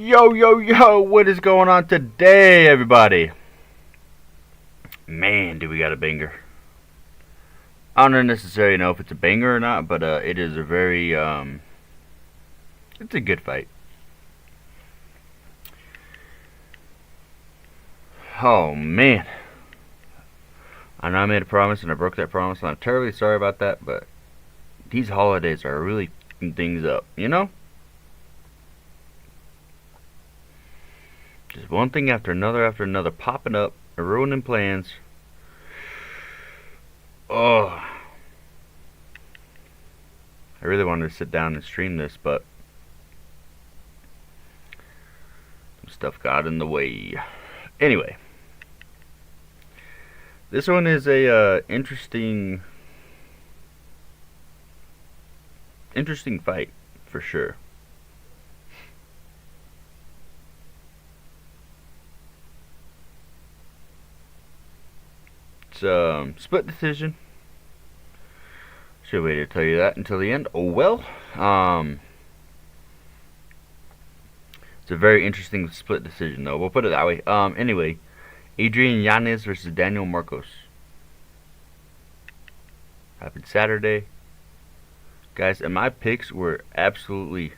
Yo, what is going on today, everybody? Man, do we got a banger. I don't necessarily know if it's a banger or not, but it is a very, it's a good fight. Oh, man. I know I made a promise and I broke that promise, and I'm terribly sorry about that, but these holidays are really f***ing things up, you know? Just one thing after another popping up, ruining plans. Oh, I really wanted to sit down and stream this, but some stuff got in the way. Anyway, this one is a interesting fight for sure. It's split decision. Should wait to tell you that until the end. Oh well. It's a very interesting split decision, though. We'll put it that way. Anyway, Adrian Yanez versus Daniel Marcos. Happened Saturday, guys, and my picks were absolutely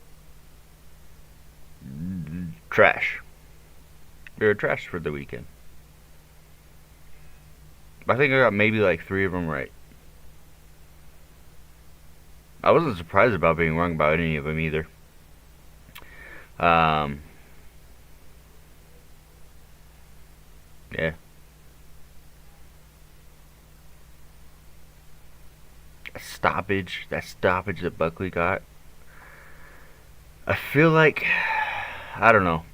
trash. They were trash for the weekend. I think I got maybe like 3 of them right. I wasn't surprised about being wrong about any of them either. Yeah. That stoppage that Buckley got. I feel like, I don't know.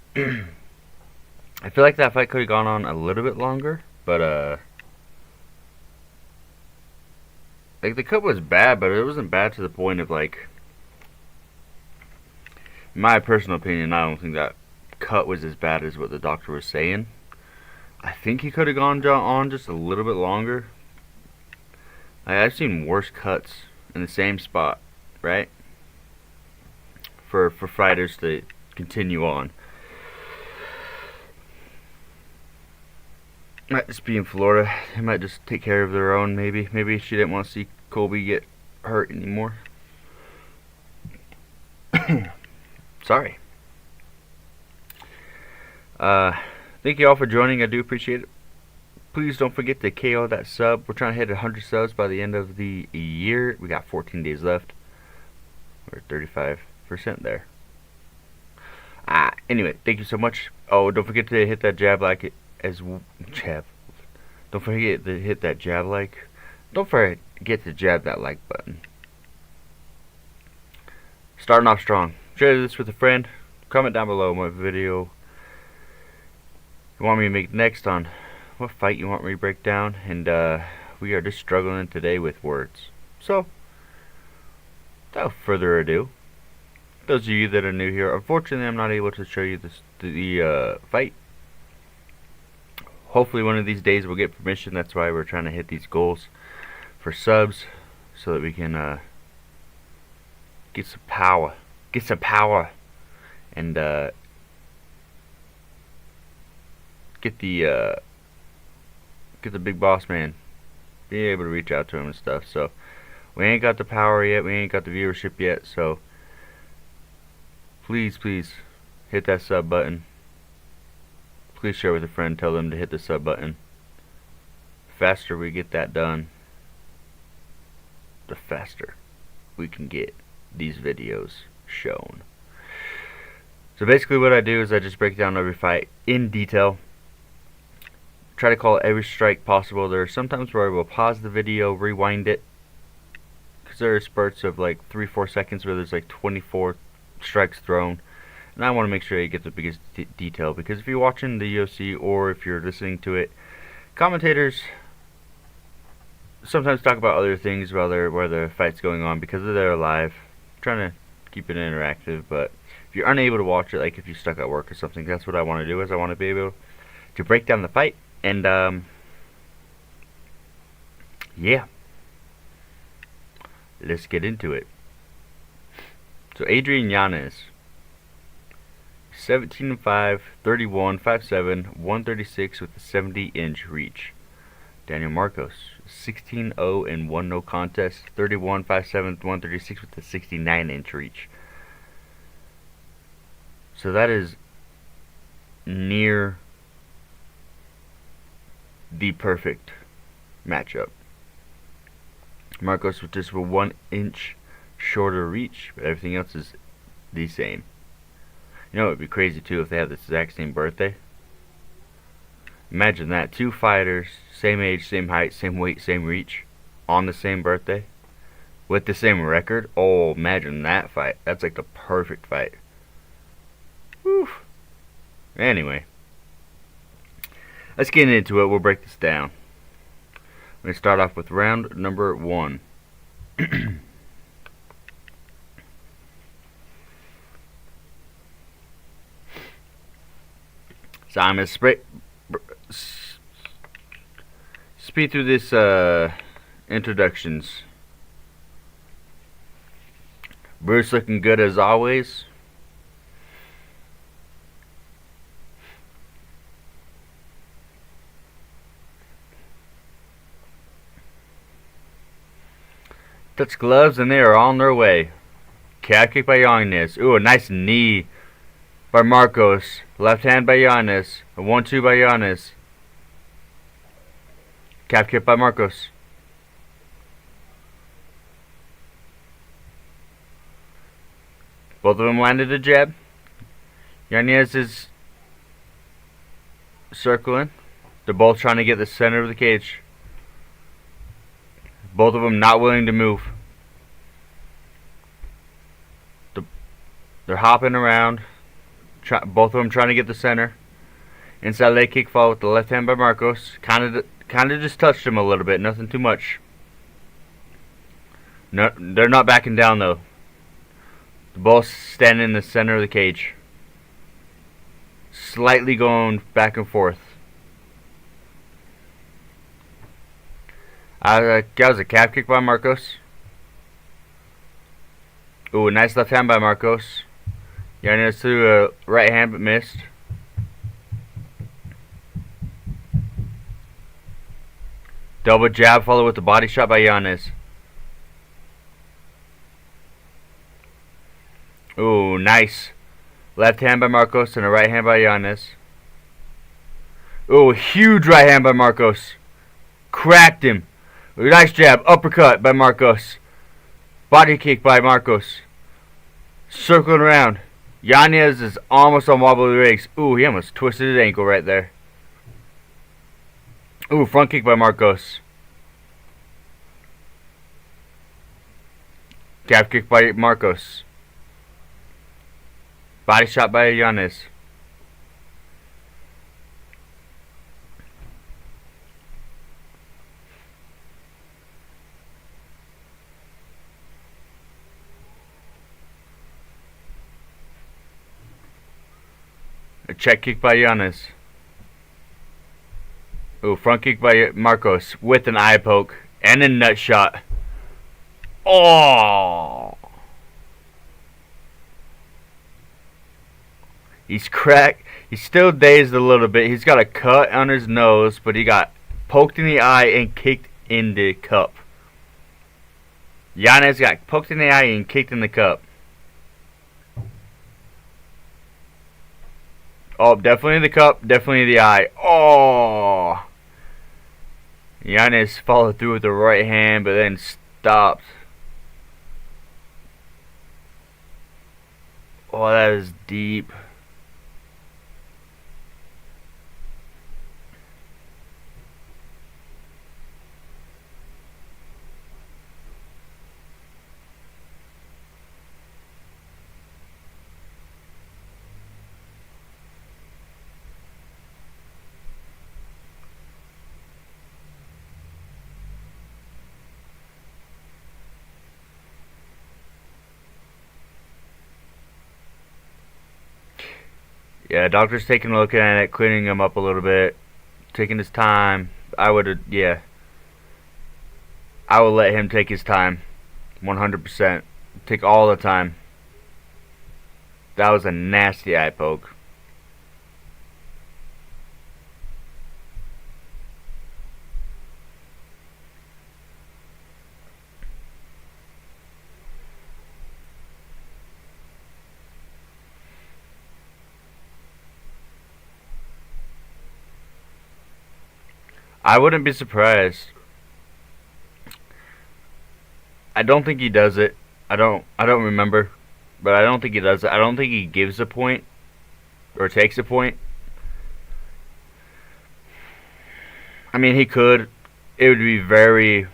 I feel like that fight could have gone on a little bit longer, but like the cut was bad, but it wasn't bad to the point of like, in my personal opinion, I don't think that cut was as bad as what the doctor was saying. I think he could have gone on just a little bit longer. I've seen worse cuts in the same spot, right? For fighters to continue on. Might just be in Florida. They might just take care of their own, maybe. Maybe she didn't want to see Colby get hurt anymore. Sorry. Thank you all for joining. I do appreciate it. Please don't forget to KO that sub. We're trying to hit 100 subs by the end of the year. We got 14 days left. We're 35% there. Anyway, thank you so much. Oh, don't forget to hit that jab like as jab. Don't forget to hit that jab like. Don't forget to jab that like button. Starting off strong. Share this with a friend. Comment down below what video you want me to make next, on what fight you want me to break down, and we are just struggling today with words. So, without further ado, those of you that are new here, unfortunately I'm not able to show you the fight. Hopefully one of these days we'll get permission. That's why we're trying to hit these goals for subs, so that we can get some power, and get the big boss man, be able to reach out to him and stuff. So we ain't got the power yet, we ain't got the viewership yet, so please hit that sub button. Please share with a friend, tell them to hit the sub button. The faster we get that done, the faster we can get these videos shown. So basically what I do is I just break down every fight in detail. Try to call every strike possible. There are sometimes where I will pause the video, rewind it, because there are spurts of like 3-4 seconds where there's like 24 strikes thrown, and I want to make sure you get the biggest detail, because if you're watching the UFC or if you're listening to it, commentators sometimes talk about other things while the fight's going on because they're live. I'm trying to keep it interactive, but if you're unable to watch it, like if you're stuck at work or something, that's what I want to do, is I want to be able to break down the fight. And yeah, let's get into it. So Adrian Yanez, 17-5, 31, 5'7", 136 with a 70-inch reach. Daniel Marcos, 16-0 and 1 no contest, 31, 5'7", 136 with a 69-inch reach. So that is near the perfect matchup. Marcos with just a 1 inch shorter reach, but everything else is the same. You know, it would be crazy too if they had the exact same birthday. Imagine that, 2 fighters, same age, same height, same weight, same reach, on the same birthday, with the same record. Oh, imagine that fight. That's like the perfect fight. Whew. Anyway, let's get into it. We'll break this down. I'm going to start off with round number 1. So I'm going to speed through this introductions. Bruce looking good as always. Touch gloves and they are on their way. Calf kick by Yanez. Ooh, a nice knee by Marcos. Left hand by Yanez. A 1-2 by Yanez. Calf kick by Marcos. Both of them landed a jab. Yanez is circling. They're both trying to get the center of the cage. Both of them not willing to move. They're hopping around. Both of them trying to get the center. Inside leg kick fall with the left hand by Marcos. Kind of just touched him a little bit. Nothing too much. No, they're not backing down though. They're both standing in the center of the cage. Slightly going back and forth. That was a calf kick by Marcos. Ooh, a nice left hand by Marcos. Yanez threw a right hand but missed. Double jab followed with the body shot by Yanez. Ooh, nice. Left hand by Marcos and a right hand by Yanez. Ooh, huge right hand by Marcos. Cracked him. Nice jab. Uppercut by Marcos. Body kick by Marcos. Circling around. Yanez is almost on wobbly legs. Ooh, he almost twisted his ankle right there. Ooh, front kick by Marcos. Calf kick by Marcos. Body shot by Yanez. A check kick by Yanez. Ooh, front kick by Marcos with an eye poke and a nut shot. Oh! He's cracked. He's still dazed a little bit. He's got a cut on his nose, but he got poked in the eye and kicked in the cup. Yanez got poked in the eye and kicked in the cup. Oh, definitely the cup, definitely the eye. Oh! Yanez followed through with the right hand, but then stopped. Oh, that is deep. Yeah, doctor's taking a look at it, cleaning him up a little bit, taking his time. I would let him take his time, 100%. Take all the time. That was a nasty eye poke. I wouldn't be surprised. I don't think he does it. I don't remember, but I don't think he does it. I don't think he gives a point or takes a point. I mean, he could. It would be very.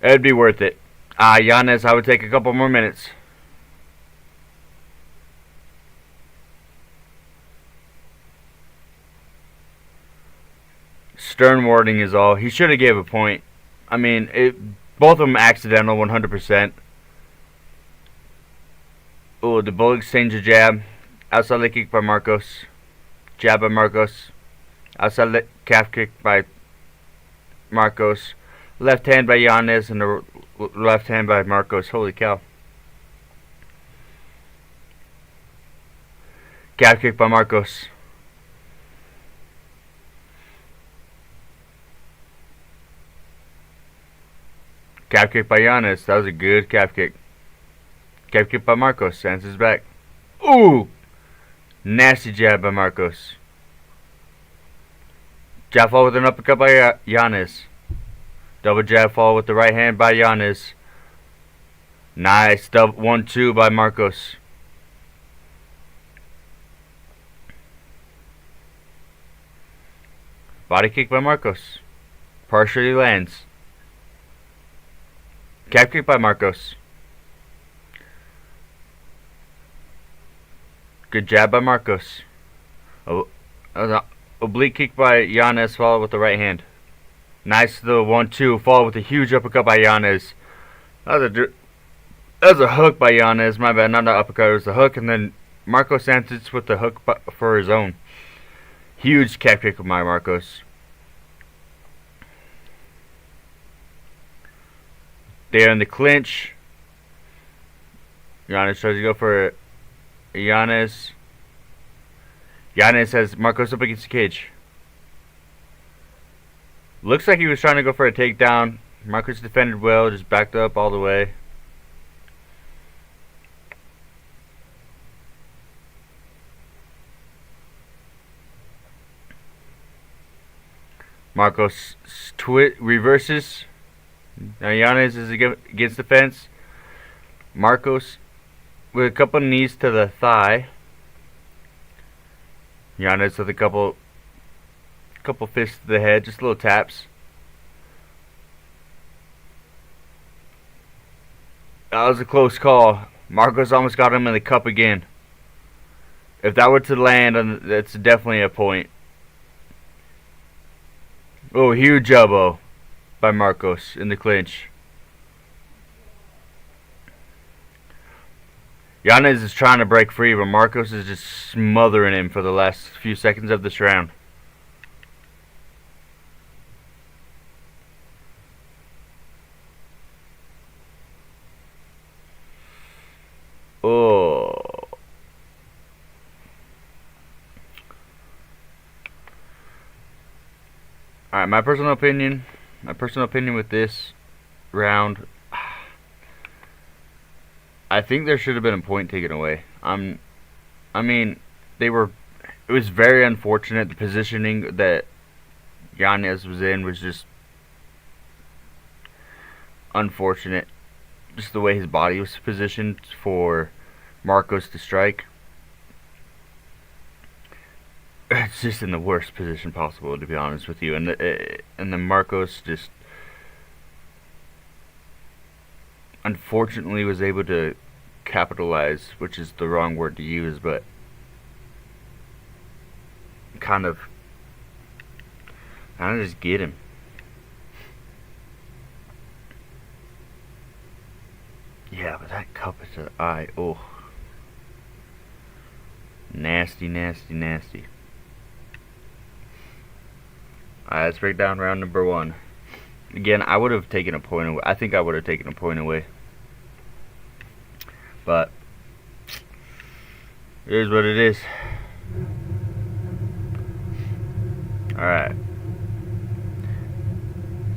It'd be worth it. Yanez, I would take a couple more minutes. Stern warning is all. He should have gave a point. I mean, both of them accidental, 100%. Oh, the bull exchange a jab. Outside leg kick by Marcos. Jab by Marcos. Outside calf kick by Marcos. Left hand by Yanez and the left hand by Marcos. Holy cow. Calf kick by Marcos. Calf kick by Yanez. That was a good calf kick. Calf kick by Marcos. Sands his back. Ooh! Nasty jab by Marcos. Jab fall with an uppercut by Yanez. Double jab fall with the right hand by Yanez. Nice. 1-2 by Marcos. Body kick by Marcos. Partially lands. Calf kick by Marcos. Good jab by Marcos. Oblique kick by Yanez, followed with the right hand. Nice, the 1-2, followed with a huge uppercut by Yanez. That was a hook by Yanez, my bad, not an uppercut, it was a hook, and then Marcos answers with the hook for his own. Huge calf kick by Marcos. They're in the clinch. Yanez tries to go for Yanez. Yanez has Marcos up against the cage. Looks like he was trying to go for a takedown. Marcos defended well, just backed up all the way. Marcos reverses. Now Yanez is against the fence. Marcos with a couple knees to the thigh. Yanez with a couple fists to the head, just little taps. That was a close call. Marcos almost got him in the cup again. If that were to land, that's definitely a point. Oh, huge elbow by Marcos in the clinch. Yanez is trying to break free, but Marcos is just smothering him for the last few seconds of this round. Oh. Alright, my personal opinion with this round, I think there should have been a point taken away. I mean, it was very unfortunate. The positioning that Yanez was in was just unfortunate. Just the way his body was positioned for Marcos to strike. It's just in the worst position possible, to be honest with you. And then Marcos just unfortunately was able to capitalize, which is the wrong word to use, but kind of just get him. Yeah, but that cup is to the eye. Oh, nasty, nasty, nasty. Alright, let's break down round number 1. Again, I would have taken a point away. I think I would have taken a point away. But it is what it is. Alright.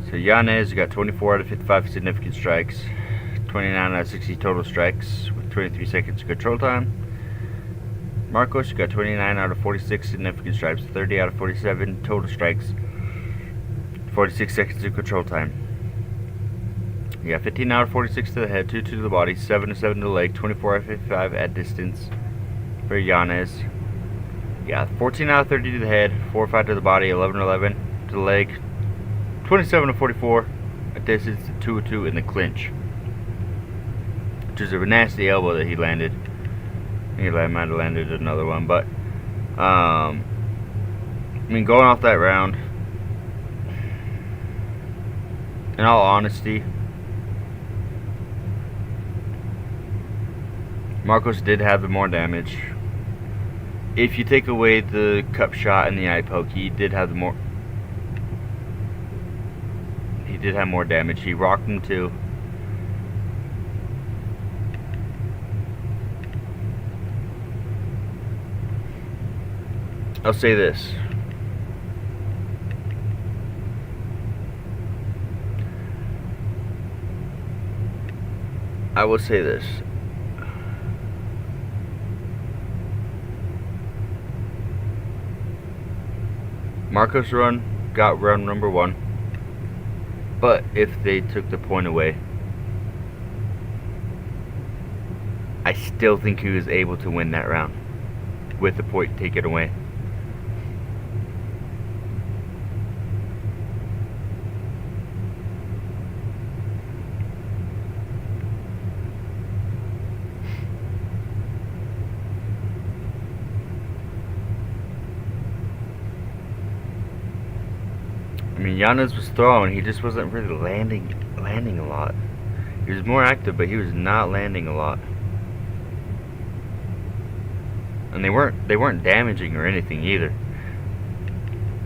So Yanez got 24 out of 55 significant strikes. 29 out of 60 total strikes with 23 seconds control time. Marcos, you got 29 out of 46 significant strikes, 30 out of 47 total strikes, 46 seconds of control time. You got 15 out of 46 to the head, 2 to the body, 7 to 7 to the leg, 24 out of 55 at distance for Yanez. You got 14 out of 30 to the head, 4 or 5 to the body, 11 to 11 to the leg, 27 to 44 at distance, 2 2 in the clinch. Which is a nasty elbow that he landed. He might have landed another one, but I mean, going off that round, in all honesty, Marcos did have the more damage. If you take away the cup shot and the eye poke, he did have more damage. He rocked him too. I'll say this. I will say this. Marcos got round number 1. But if they took the point away, I still think he was able to win that round with the point taken away. I mean, Yanez was throwing, he just wasn't really landing a lot. He was more active, but he was not landing a lot. And they weren't damaging or anything either.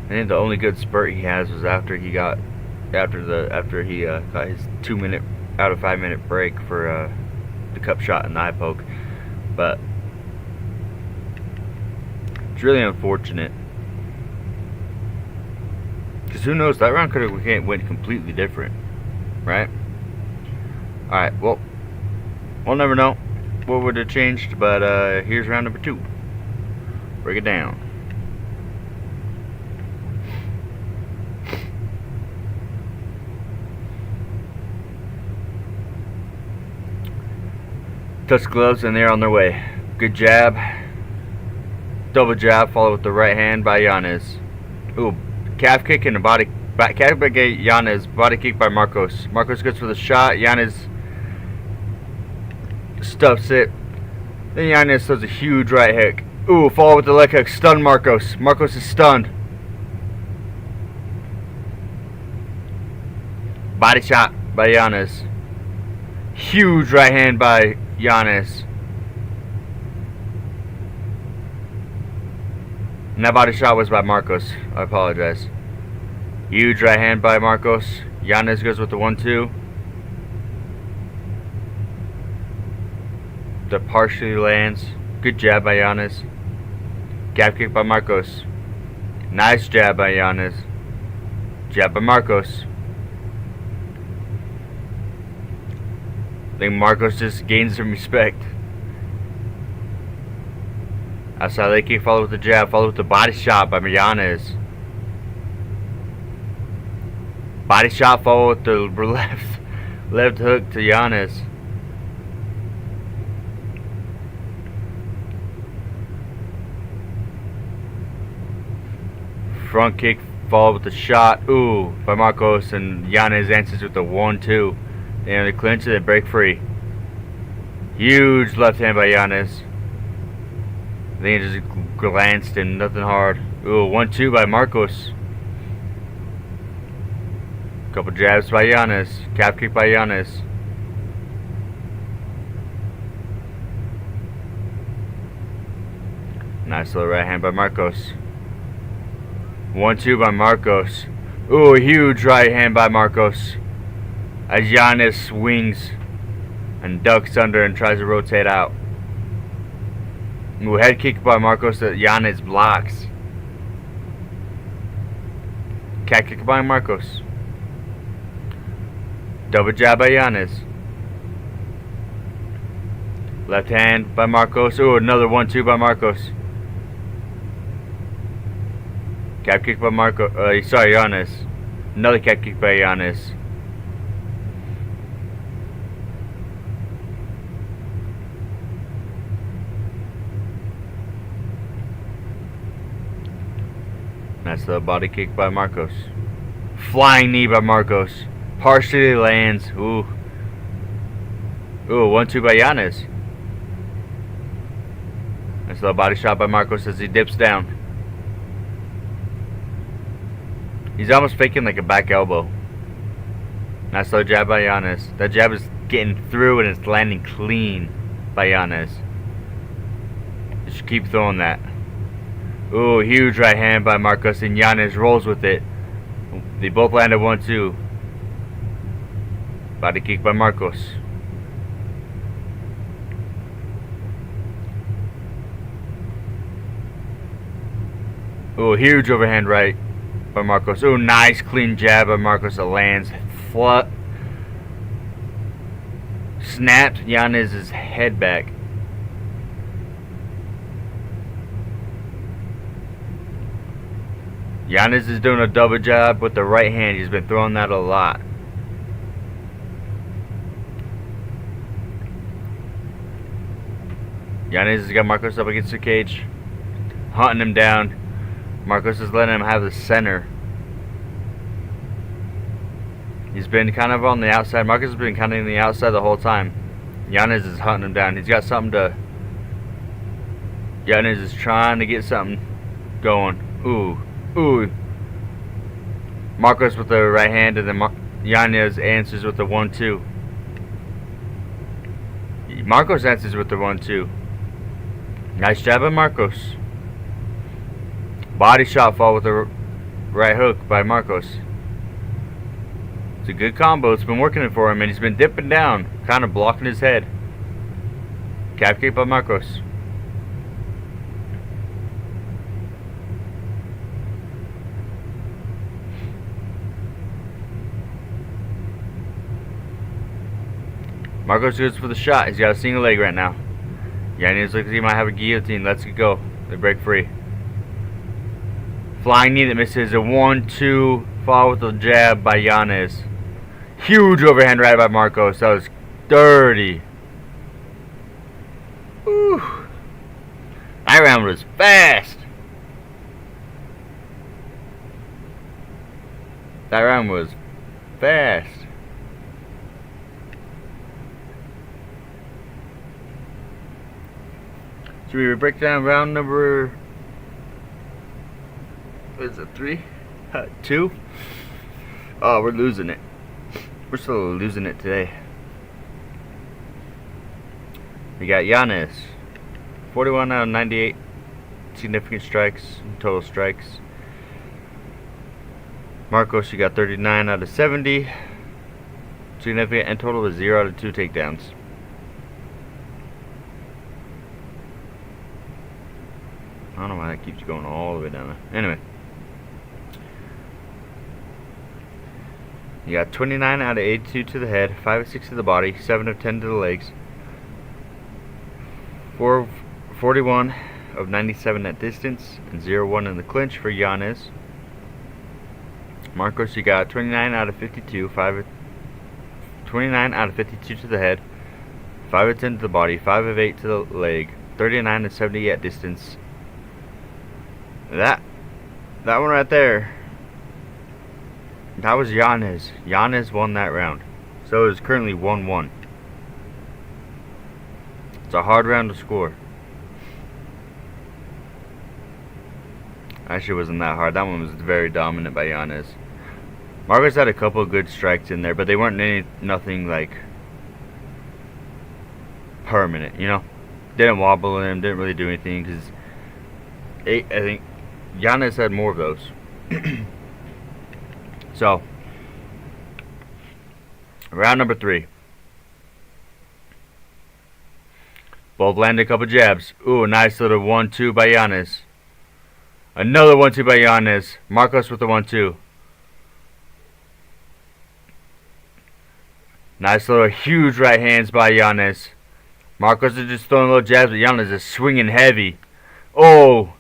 I think the only good spurt he has was after he got his 2 minute out of 5 minute break for the cup shot and the eye poke. But it's really unfortunate. Because who knows, that round could have went completely different, right? Alright, well, we'll never know what would have changed, but here's round number 2. Break it down. Touch gloves and they're on their way. Good jab. Double jab followed with the right hand by Yanez. Ooh. Calf kick and a calf by Yanez, body kick by Marcos. Marcos goes for the shot. Yanez stuffs it. Then Yanez throws a huge right hook. Ooh, follow with the leg hook. Stun Marcos. Marcos is stunned. Body shot by Yanez. Huge right hand by Yanez. And that body shot was by Marcos. I apologize. Huge right hand by Marcos. Yanez goes with the 1-2. That partially lands. Good jab by Yanez. Calf kick by Marcos. Nice jab by Yanez. Jab by Marcos. I think Marcos just gained some respect. Outside leg kick followed with the jab, followed with the body shot by Yanez. Body shot followed with the left hook to Yanez. Front kick followed with the shot, ooh, by Marcos, and Yanez answers with the 1-2. And they clinch it and break free. Huge left hand by Yanez. Then he just glanced and nothing hard. Ooh, 1-2 by Marcos. Couple jabs by Yanez. Calf kick by Yanez. Nice little right hand by Marcos. 1-2 by Marcos. Ooh, huge right hand by Marcos. As Yanez swings and ducks under and tries to rotate out. Ooh, head kick by Marcos that Yanez blocks. Cat kick by Marcos. Double jab by Yanez. Left hand by Marcos. Ooh, another 1-2 by Marcos. Cap kick by sorry, Yanez. Another cap kick by Yanez. Nice little body kick by Marcos. Flying knee by Marcos. Partially lands. Ooh. Ooh, 1-2 by Yanez. Nice little body shot by Marcos as he dips down. He's almost faking like a back elbow. Nice little jab by Yanez. That jab is getting through and it's landing clean by Yanez. Just keep throwing that. Ooh, huge right hand by Marcos and Yanez rolls with it. They both landed 1-2. Body kick by Marcos. Ooh, huge overhand right by Marcos. Ooh, nice clean jab by Marcos that lands. Snapped Yanez's head back. Yanez is doing a double jab with the right hand. He's been throwing that a lot. Yanez has got Marcos up against the cage, hunting him down. Marcos is letting him have the center. He's been kind of on the outside. Marcos has been kind of on the outside the whole time. Yanez is hunting him down. He's got something to... Yanez is trying to get something going. Ooh. Ooh. Marcos with the right hand, and then Yanez answers with the 1-2. Marcos answers with the 1-2. Nice jab by Marcos. Body shot fall with the right hook by Marcos. It's a good combo. It's been working it for him, and he's been dipping down, kind of blocking his head. Cap kick by Marcos. Marcos goes for the shot. He's got a single leg right now. Yanez looks like he might have a guillotine. Let's go. They break free. Flying knee that misses. A 1-2 followed with a jab by Yanez. Huge overhand right by Marcos. That was dirty. Whew. That round was fast. That round was fast. Should we break down round number... What is it, 3? 2? Oh, we're losing it. We're still losing it today. We got Yanez. 41 out of 98 significant strikes, total strikes. Marcos, you got 39 out of 70 significant, and total is 0 out of 2 takedowns. I don't know why that keeps going all the way down there. Anyway. You got 29 out of 82 to the head, 5 of 6 to the body, 7 of 10 to the legs, 41 of 97 at distance, and 0-1 in the clinch for Yanez. Marcos, you got 29 out of 52, 29 out of 52 to the head, 5 of 10 to the body, 5 of 8 to the leg, 39 of 70 at distance. That one right there, that was Yanez. Yanez won that round. So it is currently 1-1. It's a hard round to score. Actually, it wasn't that hard. That one was very dominant by Yanez. Marcos had a couple of good strikes in there, but they weren't nothing like permanent, you know? Didn't wobble him, didn't really do anything, because I think Yanez had more of those. So, round number 3. Both landed a couple jabs. Ooh, a nice little 1-2 by Yanez. Another 1-2 by Yanez. Marcos with the 1-2. Nice little huge right hands by Yanez. Marcos is just throwing little jabs, but Yanez is swinging heavy. Oh,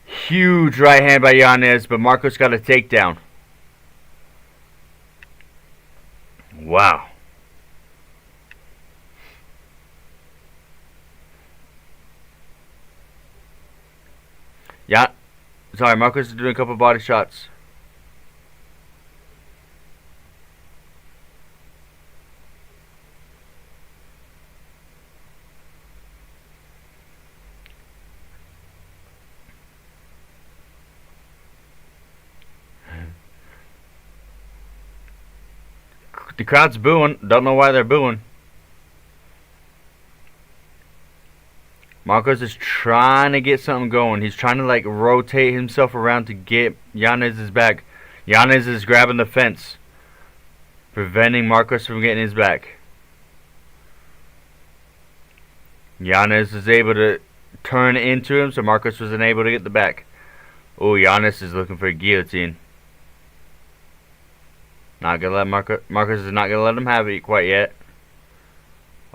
huge right hand by Yanez, but Marcos got a takedown. Wow. Yeah. Sorry, Marcos is doing a couple body shots. The crowd's booing. Don't know why they're booing. Marcos is trying to get something going. He's trying to like rotate himself around to get Yanez's back. Yanez is grabbing the fence, preventing Marcos from getting his back. Yanez is able to turn into him, so Marcos wasn't able to get the back. Oh, Yanez is looking for a guillotine. Not gonna let Marcos is not gonna let him have it quite yet.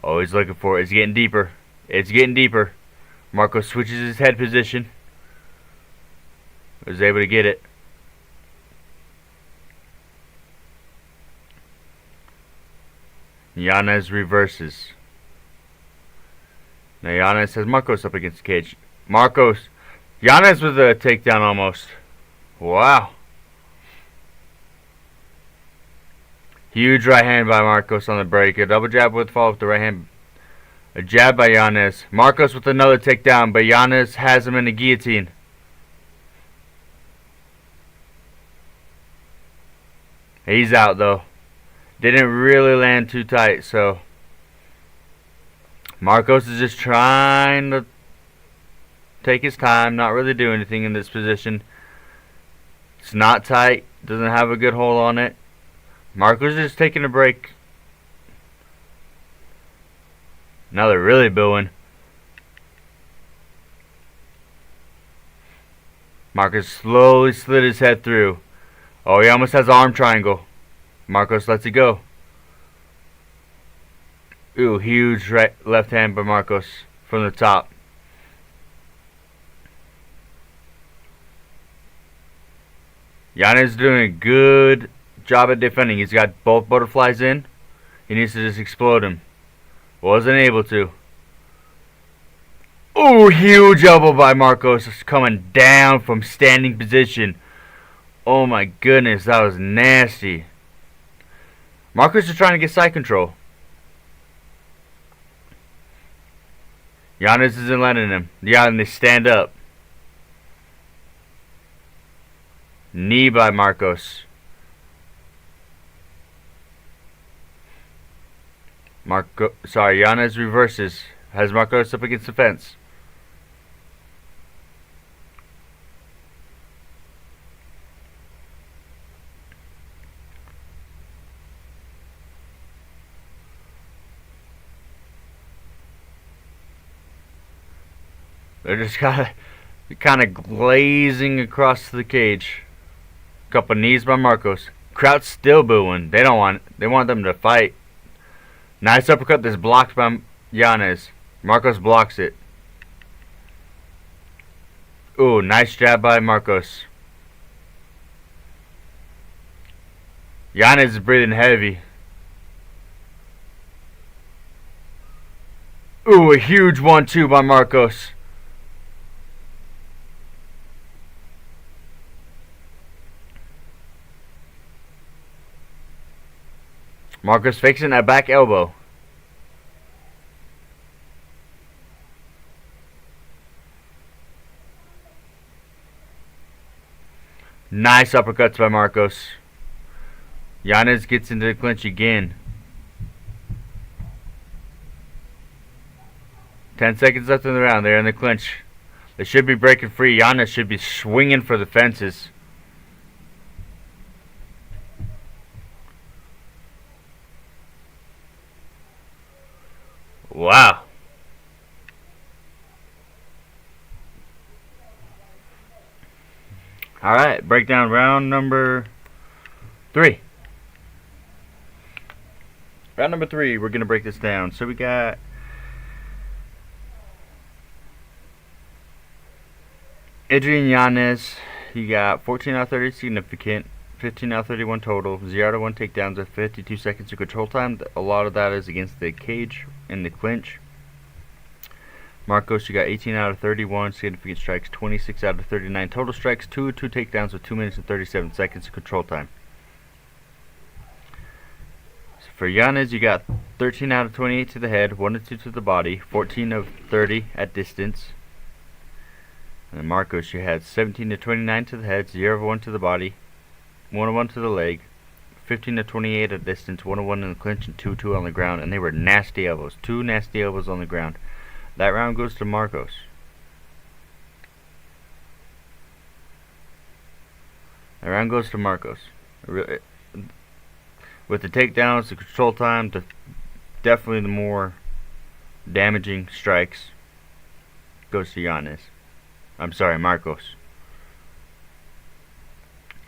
Oh, he's looking for it. It's getting deeper. It's getting deeper. Marcos switches his head position. Was able to get it. Yanez reverses. Now Yanez has Marcos up against the cage. Yanez with a takedown almost. Wow. Huge right hand by Marcos on the break. A double jab with follow with the right hand. A jab by Yanez. Marcos with another takedown, but Yanez has him in the guillotine. He's out though. Didn't really land too tight, so Marcos is just trying to take his time, not really do anything in this position. It's not tight, doesn't have a good hold on it. Marcos is just taking a break. Now they're really booing. Marcos slowly slid his head through. Oh, he almost has an arm triangle. Marcos lets it go. Ooh, huge left hand by Marcos from the top. Yanez is doing a good job at defending. He's got both butterflies in. He needs to just explode him. Wasn't able to. Ooh, huge elbow by Marcos coming down from standing position. Oh my goodness, that was nasty. Marcos is trying to get side control. Yanez isn't letting him. Yanez, stand up. Knee by Marcos. Yanez reverses. Has Marcos up against the fence. They're just kind of glazing across the cage. Couple knees by Marcos. Crowd's still booing. They want them to fight. Nice uppercut that's blocked by Yanez. Marcos blocks it. Ooh, nice jab by Marcos. Yanez is breathing heavy. Ooh, a huge 1-2 by Marcos. Marcos fixing that back elbow. Nice uppercuts by Marcos. Yanez gets into the clinch again. 10 seconds left in the round. They're in the clinch. They should be breaking free. Yanez should be swinging for the fences. Wow. Alright, breakdown round number 3. Round number 3, we're going to break this down. So we got Adrian Yanez, you got 14 out of 30 significant, 15 out of 31 total, 0 out of 1 takedowns with 52 seconds of control time. A lot of that is against the cage and the clinch. Marcos, you got 18 out of 31 significant strikes, 26 out of 39 total strikes, 2 takedowns with 2 minutes and 37 seconds of control time. So for Yanez, you got 13 out of 28 to the head, 1 to 2 to the body, 14 of 30 at distance. And then Marcos, you had 17 to 29 to the head, 0 of 1 to the body, 1 of 1 to the leg, 15 to 28 at distance, 1 of 1 in the clinch, and 2 on the ground. And they were nasty elbows. 2 nasty elbows on the ground. That round goes to Marcos. That round goes to Marcos. With the takedowns, the control time, definitely the more damaging strikes goes to Yanez. I'm sorry, Marcos.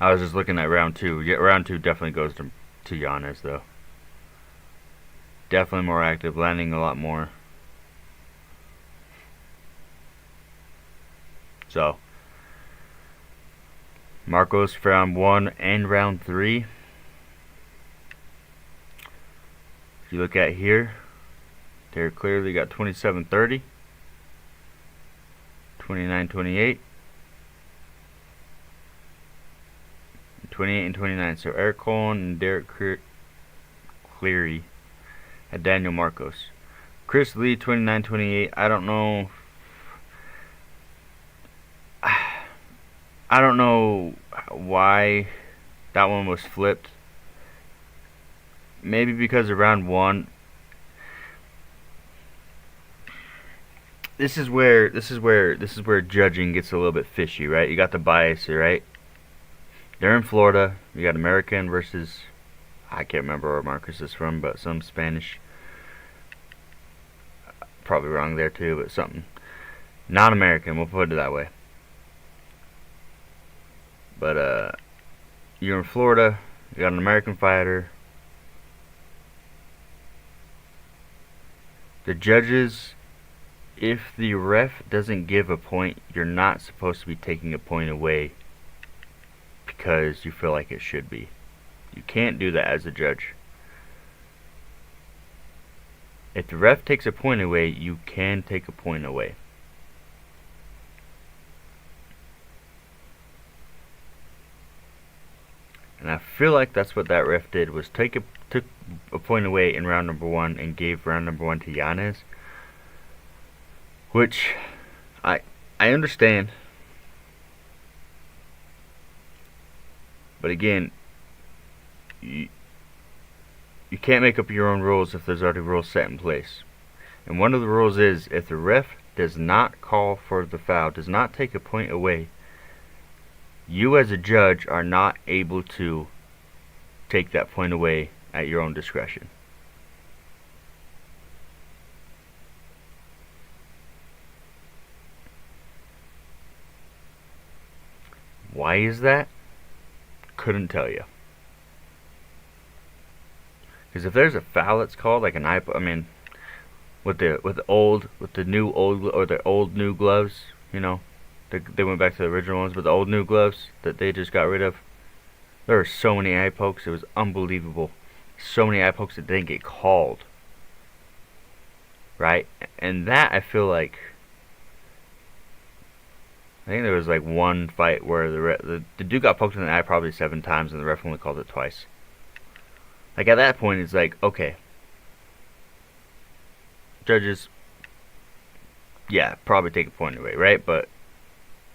I was just looking at round 2. Yeah, round 2 definitely goes to Yanez, though. Definitely more active, landing a lot more. So, Marcos for round 1 and round 3. If you look at here, they're clearly got 27-30, 29-28, 28 and 29. So Eric Cohen and Derek Cleary had Daniel Marcos. Chris Lee 29-28. I don't know why that one was flipped. Maybe because of round 1. This is where judging gets a little bit fishy, right? You got the bias here, right? They're in Florida. You got American versus, I can't remember where Marcus is from, but some Spanish. Probably wrong there too, but something. Not American, we'll put it that way. But you're in Florida. You got an American fighter. The judges, if the ref doesn't give a point, you're not supposed to be taking a point away because you feel like it should be. You can't do that as a judge. If the ref takes a point away, you can take a point away. And I feel like that's what that ref did, was took a point away in round number 1 and gave round number 1 to Yanez. Which I understand. But again, you can't make up your own rules if there's already rules set in place. And one of the rules is, if the ref does not call for the foul, does not take a point away, you as a judge are not able to take that point away at your own discretion. Why is that? Couldn't tell you. Because if there's a foul that's called, like an with the old new gloves, you know, they went back to the original ones, but the old new gloves that they just got rid of, there were so many eye pokes, it was unbelievable. So many eye pokes that didn't get called. Right? And that, I feel like, I think there was like one fight where the dude got poked in the eye probably 7 times and the ref only called it twice. Like, at that point, it's like, okay, judges, yeah, probably take a point away, right? But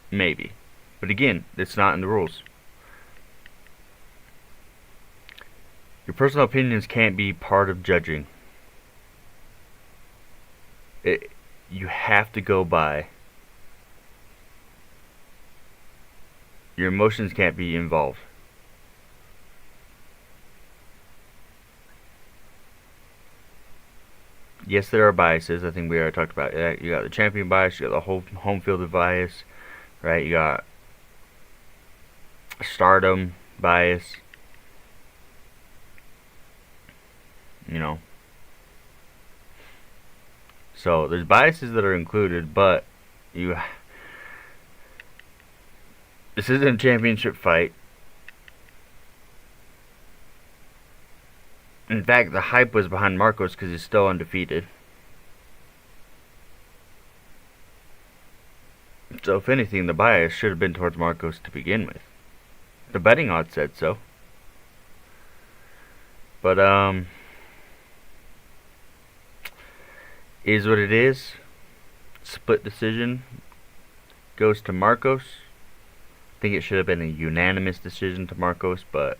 maybe. But again, it's not in the rules. Your personal opinions can't be part of judging. You have to go by. Your emotions can't be involved. Yes, there are biases. I think we already talked about that. You got the champion bias, you got the whole home field bias, right? You got stardom bias. You know. So there's biases that are included, but This isn't a championship fight. In fact, the hype was behind Marcos because he's still undefeated. So if anything, the bias should have been towards Marcos to begin with. The betting odds said so. But, is what it is. Split decision goes to Marcos. I think it should have been a unanimous decision to Marcos, but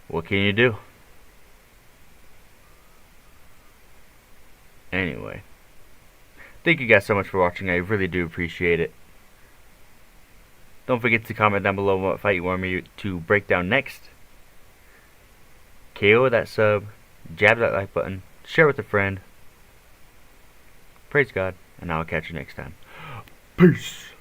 what can you do? Anyway, thank you guys so much for watching. I really do appreciate it. Don't forget to comment down below what fight you want me to break down next. KO that sub, jab that like button, share with a friend. Praise God, and I'll catch you next time. Peace.